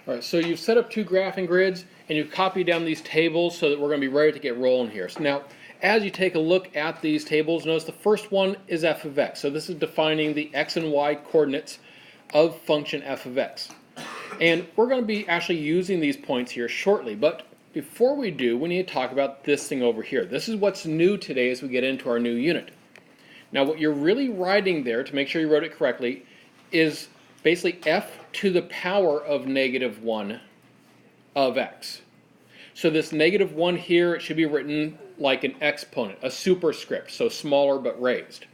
All right, so you've set up two graphing grids and you've copied down these tables so that we're going to be ready to get rolling here. So now, as you take a look at these tables, notice the first one is f of x. So this is defining the x and y coordinates of function f of x. And we're going to be actually using these points here shortly. But before we do, we need to talk about this thing over here. This is what's new today as we get into our new unit. Now what you're really writing there, to make sure you wrote it correctly, is basically f to the power of -1 of x. So this -1 here, it should be written like an exponent, a superscript, so smaller but raised.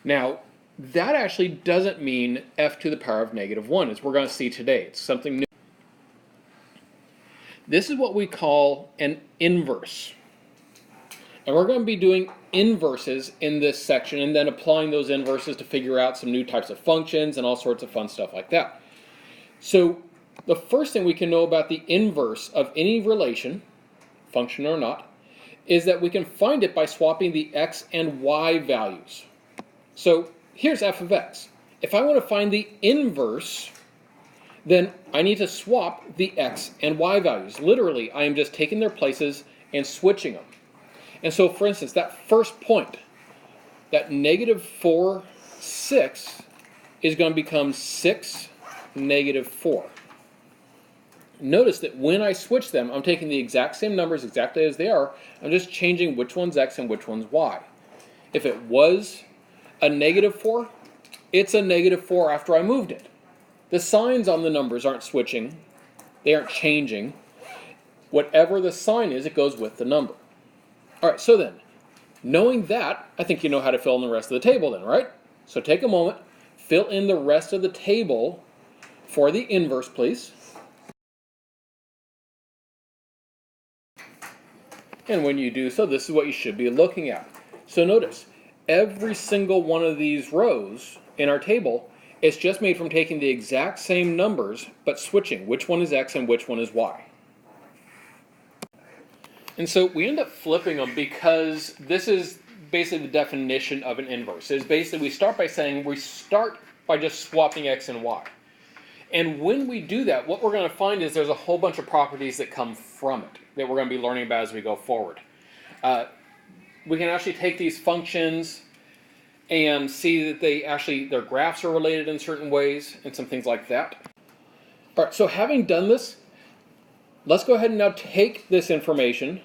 Now, that actually doesn't mean f to the power of -1, as we're going to see today. It's something new. This is what we call an inverse. And we're going to be doing inverses in this section and then applying those inverses to figure out some new types of functions and all sorts of fun stuff like that. So the first thing we can know about the inverse of any relation, function or not, is that we can find it by swapping the x and y values. So here's f of x. If I want to find the inverse, then I need to swap the x and y values. Literally, I am just taking their places and switching them. And so, for instance, that first point, that -4, 6, is going to become 6, -4. Notice that when I switch them, I'm taking the exact same numbers exactly as they are. I'm just changing which one's x and which one's y. If it was a -4, it's a -4 after I moved it. The signs on the numbers aren't switching. They aren't changing. Whatever the sign is, it goes with the number. All right, so then, knowing that, I think you know how to fill in the rest of the table then, right? So take a moment, fill in the rest of the table for the inverse, please. And when you do so, this is what you should be looking at. So notice, every single one of these rows in our table is just made from taking the exact same numbers, but switching which one is x and which one is y. And so we end up flipping them because this is basically the definition of an inverse. It's basically we start by just swapping x and y. And when we do that, what we're going to find is there's a whole bunch of properties that come from it that we're going to be learning about as we go forward. We can actually take these functions and see that their graphs are related in certain ways and some things like that. All right, so having done this, let's go ahead and now take this information,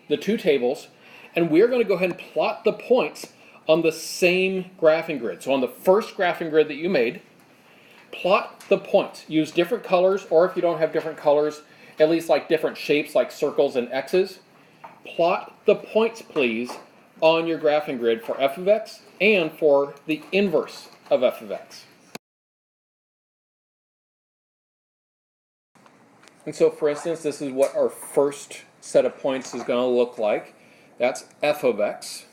the two tables, and we're going to go ahead and plot the points on the same graphing grid. So on the first graphing grid that you made, plot the points. Use different colors, or if you don't have different colors, at least like different shapes like circles and X's. Plot the points, please, on your graphing grid for f of x and for the inverse of f of x. And so, for instance, this is what our first set of points is going to look like. That's f of x.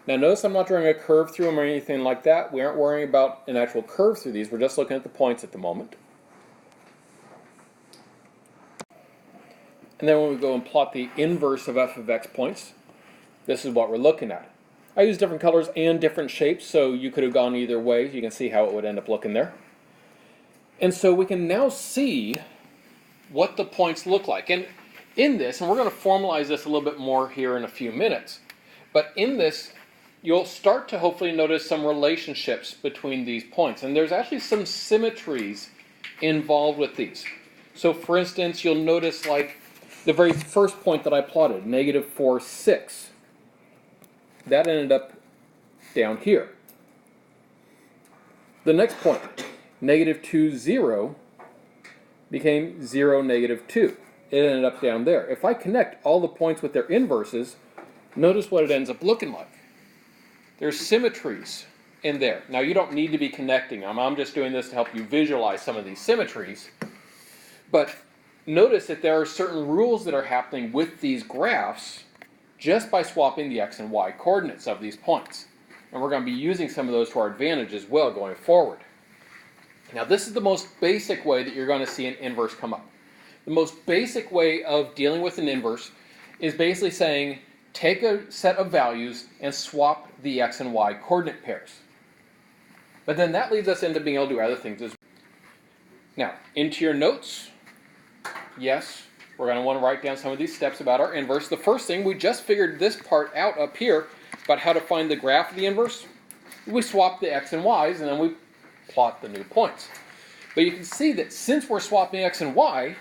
Now notice I'm not drawing a curve through them or anything like that. We aren't worrying about an actual curve through these. We're just looking at the points at the moment. And then when we go and plot the inverse of f of x points, this is what we're looking at. I use different colors and different shapes, so you could have gone either way. You can see how it would end up looking there. And so we can now see what the points look like. And in this, and we're going to formalize this a little bit more here in a few minutes, but in this, you'll start to hopefully notice some relationships between these points. And there's actually some symmetries involved with these. So for instance, you'll notice like the very first point that I plotted, -4, 6. That ended up down here. The next point, -2, 0, became 0, -2. It ended up down there. If I connect all the points with their inverses, notice what it ends up looking like. There's symmetries in there. Now you don't need to be connecting them. I'm just doing this to help you visualize some of these symmetries. But notice that there are certain rules that are happening with these graphs just by swapping the x and y coordinates of these points. And we're going to be using some of those to our advantage as well going forward. Now this is the most basic way that you're going to see an inverse come up. The most basic way of dealing with an inverse is basically saying take a set of values and swap the x and y coordinate pairs. But then that leads us into being able to do other things as well. Now, into your notes, yes, we're going to want to write down some of these steps about our inverse. The first thing, we just figured this part out up here about how to find the graph of the inverse. We swap the x and y's, and then we plot the new points. But you can see that since we're swapping x and y,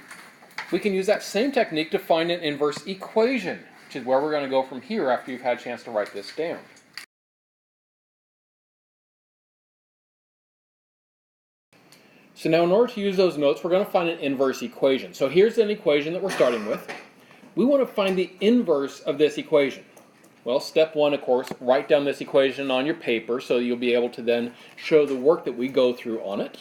we can use that same technique to find an inverse equation, which is where we're going to go from here after you've had a chance to write this down. So now in order to use those notes, we're going to find an inverse equation. So here's an equation that we're starting with. We want to find the inverse of this equation. Well, step one, of course, write down this equation on your paper so you'll be able to then show the work that we go through on it.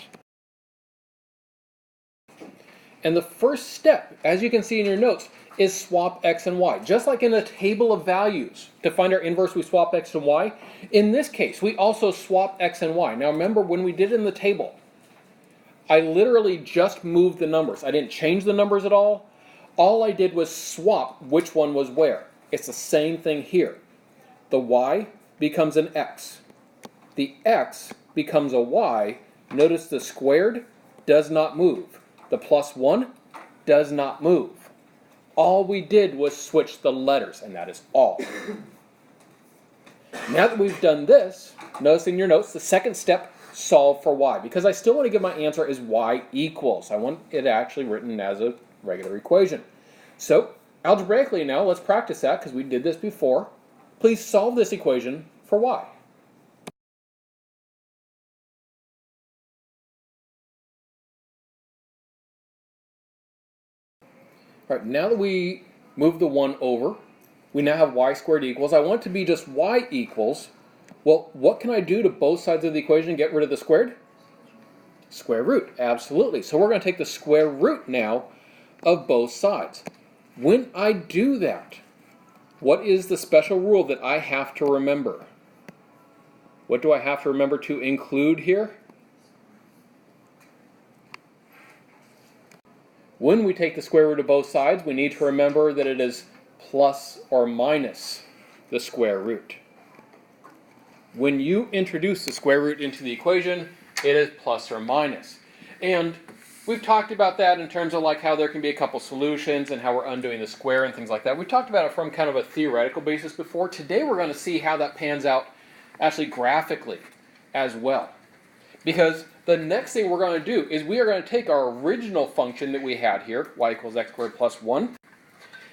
And the first step, as you can see in your notes, is swap x and y. Just like in a table of values, to find our inverse, we swap x and y. In this case, we also swap x and y. Now remember, when we did it in the table, I literally just moved the numbers. I didn't change the numbers at all. All I did was swap which one was where. It's the same thing here. The y becomes an x. The x becomes a y. Notice the squared does not move. The plus 1 does not move. All we did was switch the letters, and that is all. Now that we've done this, notice in your notes, the second step, solve for y. Because I still want to give my answer as y equals. I want it actually written as a regular equation. So, algebraically now, let's practice that because we did this before. Please solve this equation for y. All right, now that we move the 1 over, we now have y squared equals. I want it to be just y equals. Well, what can I do to both sides of the equation and get rid of the squared? Square root, absolutely. So we're going to take the square root now of both sides. When I do that, what is the special rule that I have to remember? What do I have to remember to include here? When we take the square root of both sides, we need to remember that it is plus or minus the square root. When you introduce the square root into the equation, it is plus or minus. And we've talked about that in terms of like how there can be a couple solutions and how we're undoing the square and things like that. We've talked about it from kind of a theoretical basis before. Today we're going to see how that pans out actually graphically as well. Because the next thing we're going to do is we are going to take our original function that we had here, y equals x squared plus 1,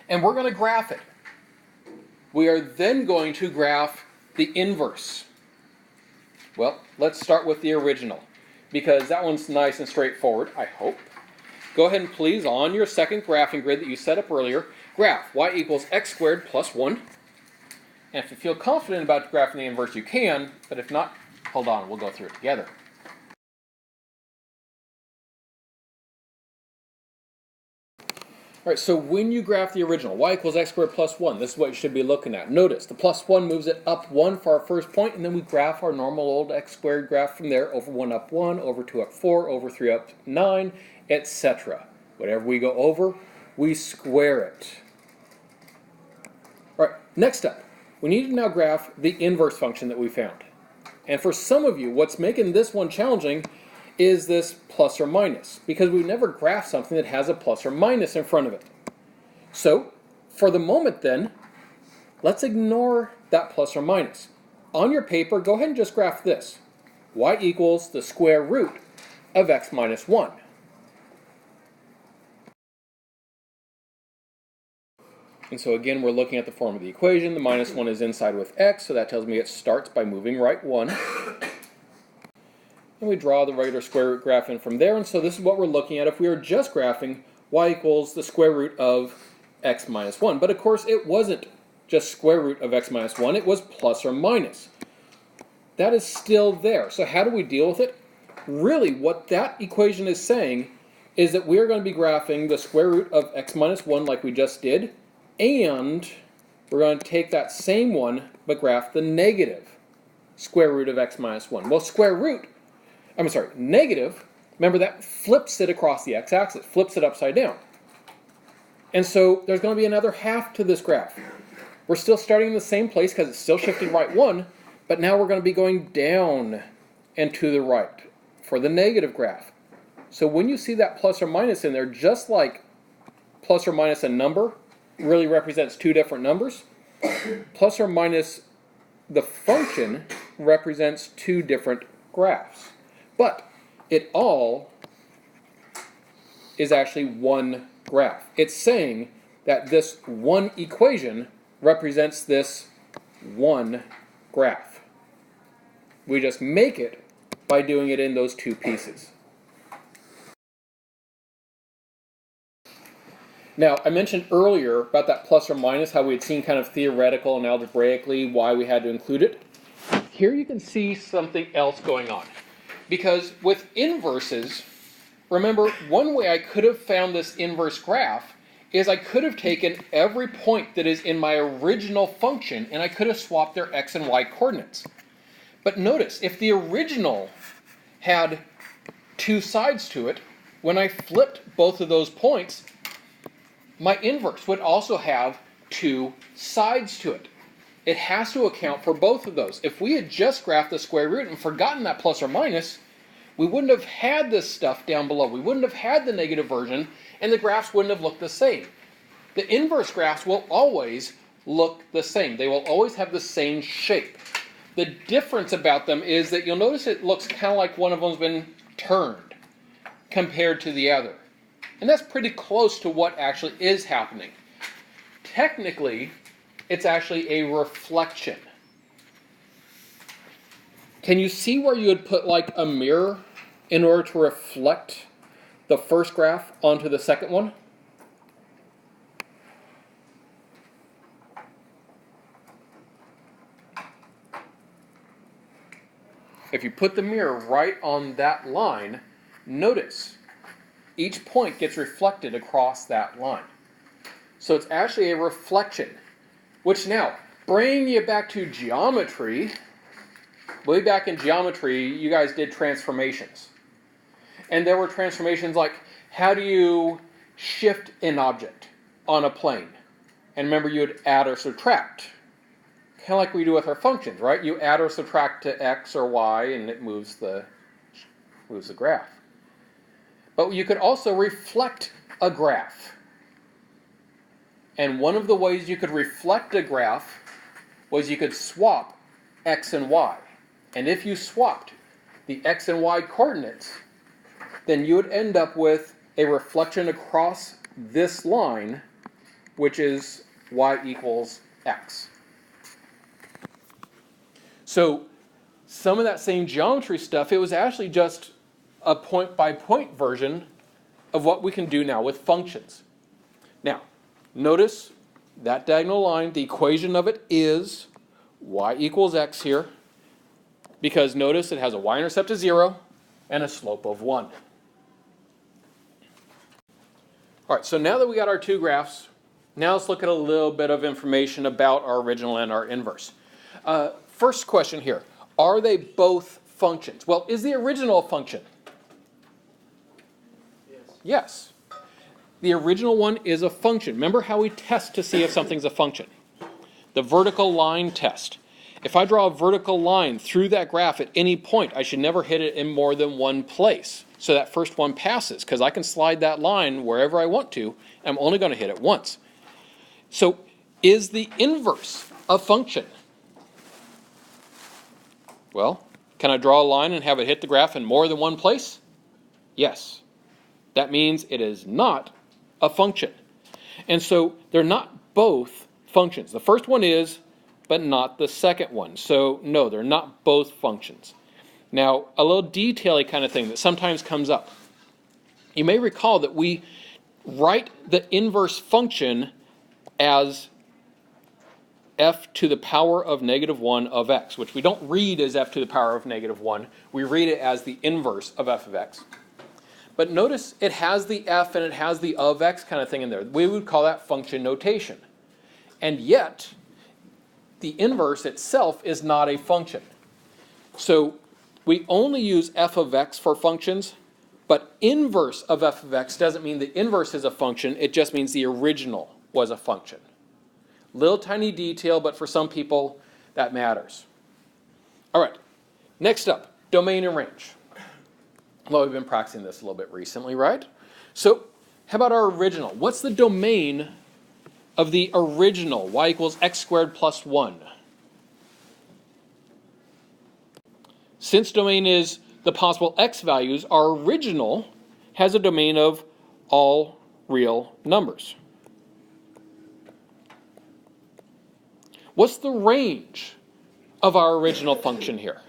and we're going to graph it. We are then going to graph the inverse. Well, let's start with the original, because that one's nice and straightforward, I hope. Go ahead and please, on your second graphing grid that you set up earlier, graph y equals x squared plus 1. And if you feel confident about graphing the inverse, you can, but if not, hold on, we'll go through it together. All right, so when you graph the original, y equals x squared plus 1, this is what you should be looking at. Notice, the plus 1 moves it up 1 for our first point, and then we graph our normal old x squared graph from there, over 1 up 1, over 2 up 4, over 3 up 9, etc. Whatever we go over, we square it. All right, next up, we need to now graph the inverse function that we found. And for some of you, what's making this one challenging is this plus or minus, because we've never graphed something that has a plus or minus in front of it. So, for the moment then, let's ignore that plus or minus. On your paper, go ahead and just graph this. Y equals the square root of x minus 1. And so again, we're looking at the form of the equation. The minus 1 is inside with x, so that tells me it starts by moving right 1. And we draw the regular square root graph in from there, and so this is what we're looking at if we were just graphing y equals the square root of x minus 1. But of course, it wasn't just square root of x minus 1, it was plus or minus. That is still there. So how do we deal with it? Really, what that equation is saying is that we're going to be graphing the square root of x minus 1 like we just did, and we're going to take that same one, but graph the negative square root of x minus 1. Well, negative, remember that flips it across the x-axis, flips it upside down. And so there's going to be another half to this graph. We're still starting in the same place because it's still shifting right 1, but now we're going to be going down and to the right for the negative graph. So when you see that plus or minus in there, just like plus or minus a number really represents two different numbers, plus or minus the function represents two different graphs. But it all is actually one graph. It's saying that this one equation represents this one graph. We just make it by doing it in those two pieces. Now, I mentioned earlier about that plus or minus, how we had seen kind of theoretical and algebraically why we had to include it. Here you can see something else going on. Because with inverses, remember, one way I could have found this inverse graph is I could have taken every point that is in my original function and I could have swapped their x and y coordinates. But notice, if the original had two sides to it, when I flipped both of those points, my inverse would also have two sides to it. It has to account for both of those. If we had just graphed the square root and forgotten that plus or minus, we wouldn't have had this stuff down below. We wouldn't have had the negative version, and the graphs wouldn't have looked the same. The inverse graphs will always look the same. They will always have the same shape. The difference about them is that you'll notice it looks kind of like one of them's been turned compared to the other. And that's pretty close to what actually is happening. Technically, it's actually a reflection. Can you see where you would put like a mirror in order to reflect the first graph onto the second one? If you put the mirror right on that line, notice each point gets reflected across that line. So it's actually a reflection, which now, bringing you back to geometry, way back in geometry, you guys did transformations. And there were transformations like, how do you shift an object on a plane? And remember, you would add or subtract. Kind of like we do with our functions, right? You add or subtract to x or y, and it moves the graph. But you could also reflect a graph. And one of the ways you could reflect a graph was you could swap x and y. And if you swapped the x and y coordinates, then you would end up with a reflection across this line, which is y equals x. So some of that same geometry stuff, it was actually just a point-by-point version of what we can do now with functions. Now, notice that diagonal line, the equation of it is y equals x here, because notice it has a y-intercept of 0 and a slope of 1. All right, so now that we got our two graphs, now let's look at a little bit of information about our original and our inverse. First question here, are they both functions? Well, is the original a function? Yes. The original one is a function. Remember how we test to see if something's a function? The vertical line test. If I draw a vertical line through that graph at any point, I should never hit it in more than one place. So that first one passes, because I can slide that line wherever I want to. I'm only going to hit it once. So is the inverse a function? Well, can I draw a line and have it hit the graph in more than one place? Yes. That means it is not a function. And so they're not both functions. The first one is, but not the second one. So no, they're not both functions. Now, a little detail-y kind of thing that sometimes comes up. You may recall that we write the inverse function as f to the power of negative 1 of x, which we don't read as f to the power of negative 1. We read it as the inverse of f of x. But notice it has the f and it has the of x kind of thing in there. We would call that function notation. And yet, the inverse itself is not a function. So we only use f of x for functions, but inverse of f of x doesn't mean the inverse is a function, it just means the original was a function. Little tiny detail, but for some people that matters. All right, next up, domain and range. Well, we've been practicing this a little bit recently, right? So how about our original? What's the domain of the original, y equals x squared plus 1? Since domain is the possible x values, our original has a domain of all real numbers. What's the range of our original function here?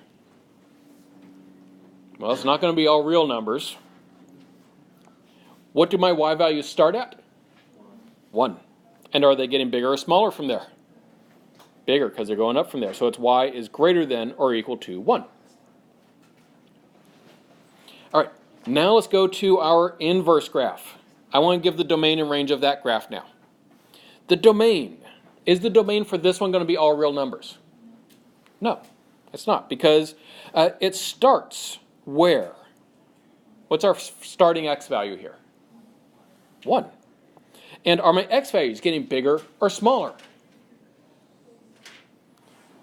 Well, it's not going to be all real numbers. What do my y values start at? 1. And are they getting bigger or smaller from there? Bigger, because they're going up from there. So it's y is greater than or equal to 1. All right, now let's go to our inverse graph. I want to give the domain and range of that graph now. The domain. Is the domain for this one going to be all real numbers? No, it's not, because it starts where? What's our starting x value here? 1. And are my x values getting bigger or smaller?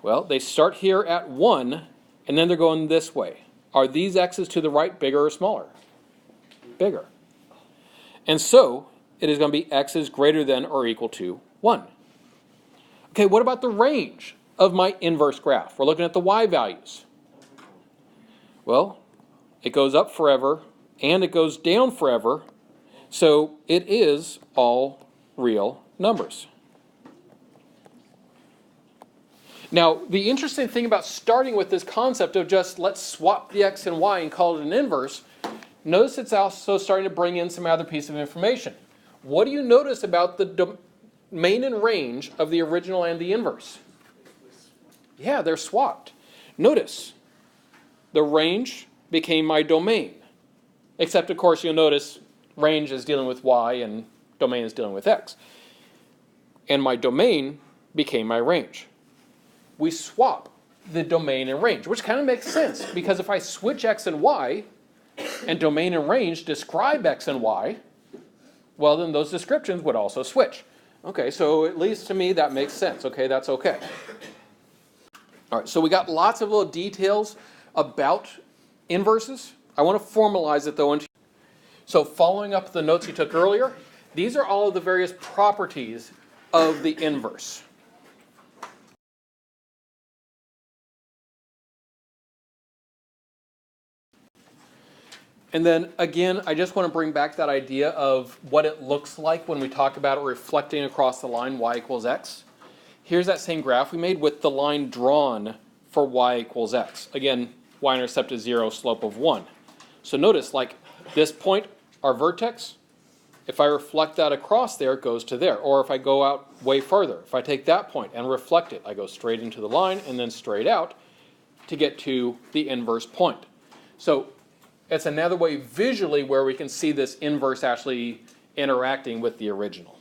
Well, they start here at 1, and then they're going this way. Are these x's to the right bigger or smaller? Bigger. And so, it is going to be x is greater than or equal to 1. Okay, what about the range of my inverse graph? We're looking at the y values. Well, it goes up forever, and it goes down forever, so it is all real numbers. Now, the interesting thing about starting with this concept of just let's swap the x and y and call it an inverse, notice it's also starting to bring in some other piece of information. What do you notice about the domain and range of the original and the inverse? Yeah, they're swapped. Notice, the range became my domain. Except, of course, you'll notice range is dealing with y and domain is dealing with x. And my domain became my range. We swap the domain and range, which kind of makes sense, because if I switch x and y, and domain and range describe x and y, well, then those descriptions would also switch. Okay, so at least to me that makes sense. Okay, that's okay. All right, so we got lots of little details about inverses. I want to formalize it though. So following up the notes you took earlier, these are all of the various properties of the inverse. And then again, I just want to bring back that idea of what it looks like when we talk about it reflecting across the line y equals x. Here's that same graph we made with the line drawn for y equals x. Again, y-intercept is 0, slope of 1. So notice, like this point, our vertex, if I reflect that across there, it goes to there. Or if I go out way further, if I take that point and reflect it, I go straight into the line and then straight out to get to the inverse point. So it's another way visually where we can see this inverse actually interacting with the original.